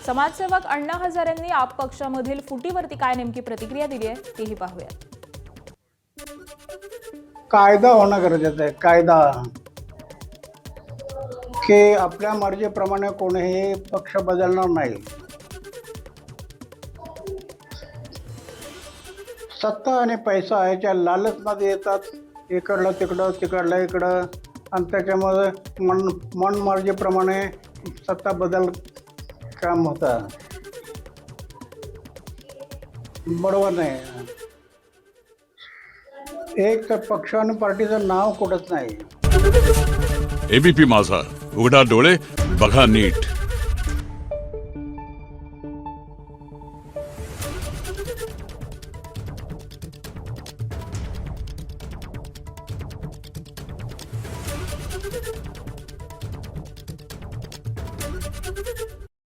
समाजसेवक अण्णा हजारेंनी आप पक्षामधील फुटीवरती काय नेमकी प्रतिक्रिया दिली आहे तीही पाहूयात. कायदा होणं गरजेचं आहे. कायदा की आपल्या मर्जीप्रमाणे कोणीही पक्ष बदलणार नाही. सत्ता आणि पैसा याच्या लालचमध्ये येतात, इकडलं तिकडं तिकडलं इकडं, आणि त्याच्यामध्ये मनमर्जीप्रमाणे सत्ता बदल काम होतं. बरोबर नाही. एक तर पक्ष आणि पार्टीचं नाव कुठंच नाही. एबीपी माझा, उघडा डोळे बघा नीट.